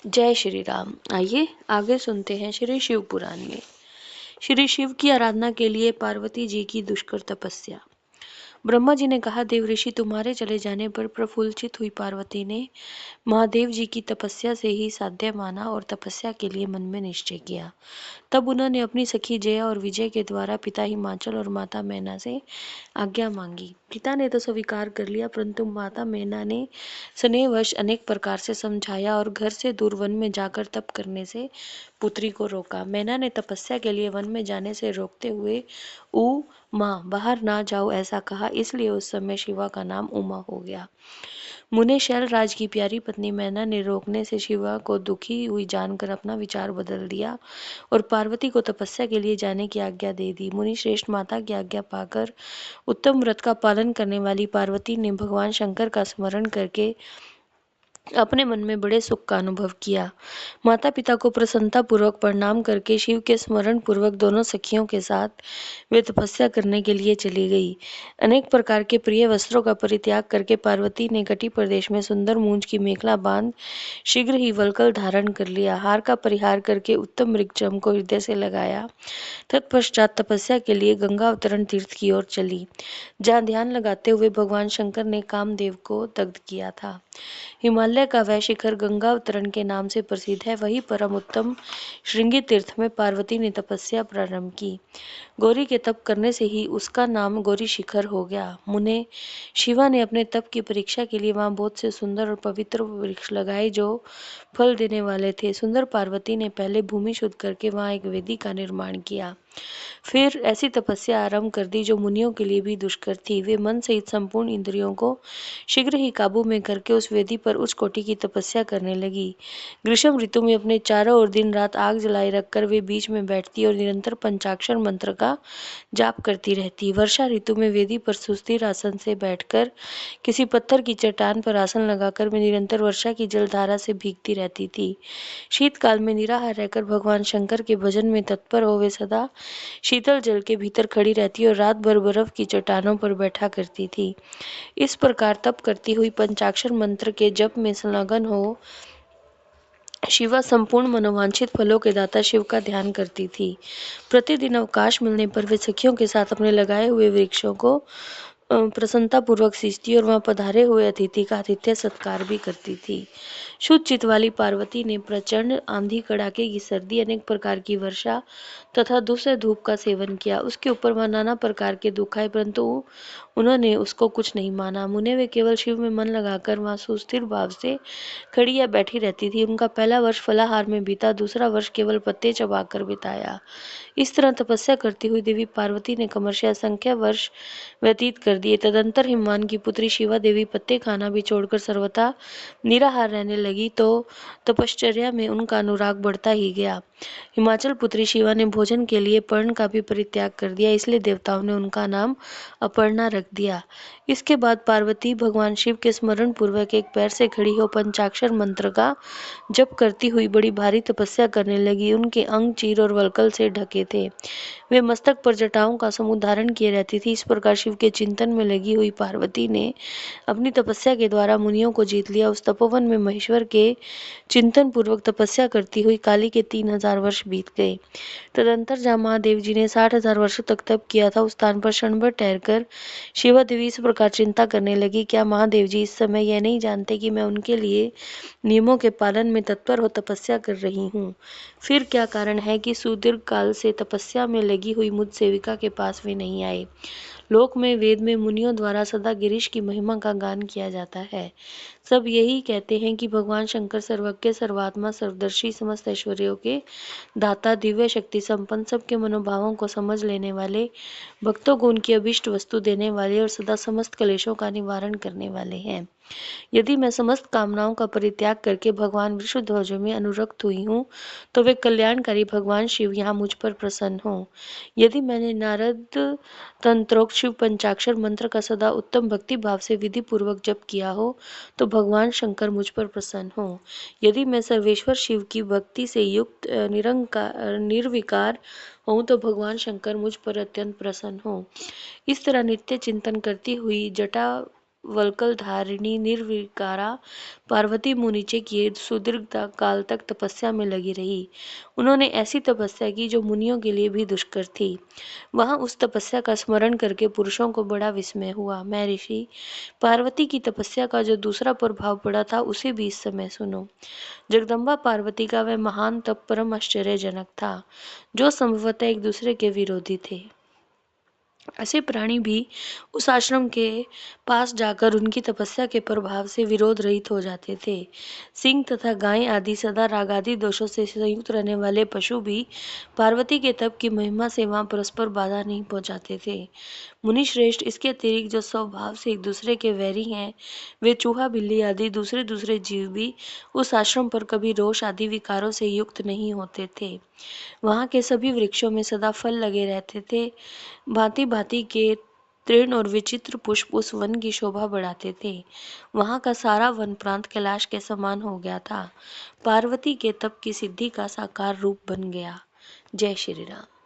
जय श्री राम। आइए आगे सुनते हैं श्री शिव पुराण में। श्री शिव की आराधना के लिए पार्वती जी की दुष्कर तपस्या। ब्रह्मा जी ने कहा, देव ऋषि तुम्हारे चले जाने पर प्रफुल्लित हुई पार्वती ने महादेव जी की तपस्या से ही साध्य माना और तपस्या के लिए मन में निश्चय किया। तब उन्होंने अपनी सखी जया और विजय के द्वारा पिता हिमाचल और माता मैना से आज्ञा मांगी। पिता ने तो स्वीकार कर लिया, परंतु माता मैना ने स्नेहवश अनेक प्रकार से समझाया और घर से दूर वन में जाकर तप करने से पुत्री को रोका। मैना ने तपस्या के लिए वन में जाने से रोकते हुए ऊ माँ बाहर ना जाओ ऐसा कहा, इसलिए उस समय शिवा का नाम उमा हो गया। मुने शैलराज की प्यारी पत्नी मैना ने रोकने से शिवा को दुखी हुई जानकर अपना विचार बदल दिया और पार्वती को तपस्या के लिए जाने की आज्ञा दे दी। मुनि श्रेष्ठ माता की आज्ञा पाकर उत्तम व्रत का पालन करने वाली पार्वती ने भगवान शंकर का स्मरण करके अपने मन में बड़े सुख का अनुभव किया। माता पिता को प्रसन्नता पूर्वक प्रणाम करके शिव के स्मरण पूर्वक दोनों सखियों के साथ वे तपस्या करने के लिए चली गई। अनेक प्रकार के प्रिय वस्त्रों का परित्याग करके पार्वती ने कटी प्रदेश में सुंदर मूंज की मेखला बांध शीघ्र ही वल्कल धारण कर लिया। हार का परिहार करके उत्तम मृगचम को हृदय से लगाया। तत्पश्चात तपस्या के लिए गंगा अवतरण तीर्थ की ओर चली, जहाँ ध्यान लगाते हुए भगवान शंकर ने कामदेव को दग्ध किया था। हिमालय का वह शिखर गंगा अवतरण के नाम से प्रसिद्ध है। वही परम उत्तम श्रृंगी तीर्थ में पार्वती ने तपस्या प्रारंभ की। गौरी के तप करने से ही उसका नाम गौरी शिखर हो गया। मुने शिवा ने अपने तप की परीक्षा के लिए वहां बहुत से सुंदर और पवित्र वृक्ष लगाए जो फल देने वाले थे। सुंदर पार्वती ने पहले भूमि शुद्ध करके वहां एक वेदी का निर्माण किया, फिर ऐसी तपस्या आरंभ कर दी जो मुनियों के लिए भी दुष्कर थी। वे मन सहित संपूर्ण इंद्रियों को शीघ्र ही काबू में करके उस वेदी पर उच्च कोटि की तपस्या करने लगी। ग्रीष्म ऋतु में अपने चारों ओर दिन रात आग जलाए रखकर वे बीच में बैठती और निरंतर पंचाक्षर मंत्र का जाप करती रहती। वर्षा ऋतु में वेदी पर सुस्थिर आसन से बैठकर किसी पत्थर की चट्टान पर आसन लगाकर वे निरंतर वर्षा की जलधारा से भीगती रहती थी। शीतकाल में निराहार रहकर भगवान शंकर के भजन में तत्पर हो वे सदा शीतल जल के भीतर खड़ी रहती और रात भर बर्फ की चट्टानों पर बैठा करती थी। इस प्रकार तप करती हुई पंचाक्षर मंत्र के जप में संलग्न हो शिवा संपूर्ण मनोवांछित फलों के दाता शिव का ध्यान करती थी। प्रतिदिन अवकाश मिलने पर वे सखियों के साथ अपने लगाए हुए वृक्षों को प्रसन्नता पूर्वक सींचती और वहां पधारे हुए अतिथि का आतिथ्य सत्कार भी करती थी। शुद्ध चित्त वाली पार्वती ने प्रचंड आंधी, कड़ाके की सर्दी, अनेक प्रकार की वर्षा तथा दूसरे धूप का सेवन किया। उसके ऊपर वह नाना प्रकार के दुख आए, परंतु उन्होंने उसको कुछ नहीं माना। मुने वे केवल शिव में मन लगाकर वहां सुस्थिर भाव से खड़ी या बैठी रहती थी। उनका पहला वर्ष फलाहार में बीता, दूसरा वर्ष केवल पत्ते चबाकर बिताया। इस तरह तपस्या करती हुई देवी पार्वती ने क्रमशः असंख्य वर्ष व्यतीत कर दिए। तदंतर हिमवान की पुत्री शिवा देवी पत्ते खाना भी छोड़कर सर्वथा निराहार रहने लगी, तो तपश्चर्या में उनका अनुराग बढ़ता ही गया। हिमाचल पुत्री शिवा ने भोजन के लिए पर्ण का भी परित्याग कर दिया, इसलिए देवताओं ने उनका नाम अपर्णा रख दिया। इसके बाद पार्वती भगवान शिव के स्मरण पूर्वक एक पैर से खड़ी हो पंचाक्षर मंत्र का जप करती हुई बड़ी भारी तपस्या करने लगी। उनके अंग चीर और वल्कल से ढके थे। वे मस्तक पर जटाओं का समूह धारण किए रहती थी। इस प्रकार शिव के चिंतन में लगी हुई पार्वती ने अपनी तपस्या के द्वारा मुनियों को जीत लिया। उस तपोवन में महेश्वर के चिंतन पूर्वक तपस्या करती हुई काली के 3000 वर्ष बीत गए। तदंतर जहाँ महादेव जी ने 60,000 वर्षों तक तप किया था, उस स्थान पर क्षण भर ठहरकर शिवा देवी इस प्रकार चिंता करने लगी, क्या महादेव जी इस समय यह नहीं जानते कि मैं उनके लिए नियमों के पालन में तत्पर हो तपस्या कर रही हूँ? फिर क्या कारण है कि सुदीर्घ काल से तपस्या में लगी हुई मुझ सेविका के पास वे नहीं आए? लोक में वेद में मुनियों द्वारा सदा गिरीश की महिमा का गान किया जाता है। सब यही कहते हैं कि भगवान शंकर सर्वज्ञ, सर्वात्मा, सर्वदर्शी, समस्त ऐश्वर्यों के दाता, दिव्य शक्ति संपन्न, सबके मनोभावों को समझ लेने वाले, भक्तों को उनकी अभिष्ट वस्तु देने वाले और सदा समस्त क्लेशों का निवारण करने वाले हैं। यदि मैं समस्त कामनाओं का परित्याग करके भगवान वृषध्वज में अनुरक्त हुई हूँ, तो वे कल्याणकारी भगवान शिव यहाँ मुझ पर प्रसन्न हो। यदि मैंने नारद तंत्रोक्त शिव पंचाक्षर मंत्र का सदा उत्तम भक्ति भाव से विधि पूर्वक जप किया हो, तो भगवान शंकर मुझ पर प्रसन्न हो। यदि मैं सर्वेश्वर शिव की भक्ति से युक्त निरंकार निर्विकार हूँ, तो भगवान शंकर मुझ पर अत्यंत प्रसन्न हो। इस तरह नित्य चिंतन करती हुई जटा वल्कल धारिणी निर्विकारा पार्वती मुनीचे किए सुदीर्घ काल तक तपस्या में लगी रही। उन्होंने ऐसी तपस्या की जो मुनियों के लिए भी दुष्कर थी। वहां उस तपस्या का स्मरण करके पुरुषों को बड़ा विस्मय हुआ। मैं ऋषि पार्वती की तपस्या का जो दूसरा प्रभाव पड़ा था उसे भी इस समय सुनो। जगदम्बा पार्वती का वह महान तप परम आश्चर्यजनक था, जो संभवतः एक दूसरे के विरोधी थे। ऐसे प्राणी भी उस आश्रम के पास जाकर उनकी तपस्या के प्रभाव से विरोध रहित हो जाते थे। सिंह तथा गाय आदि सदा राग आदि दोषों से संयुक्त रहने वाले पशु भी पार्वती के तप की महिमा से वहां परस्पर बाधा नहीं पहुंचाते थे। मुनि श्रेष्ठ, इसके अतिरिक्त जो स्वभाव से एक दूसरे के वैरी हैं, वे चूहा बिल्ली आदि दूसरे दूसरे जीव भी उस आश्रम पर कभी रोष आदि विकारों से युक्त नहीं होते थे। वहां के सभी वृक्षों में सदा फल लगे रहते थे। भांति भांति के तृण और विचित्र पुष्प उस वन की शोभा बढ़ाते थे। वहां का सारा वन प्रांत कैलाश के समान हो गया था। पार्वती के तप की सिद्धि का साकार रूप बन गया। जय श्री राम।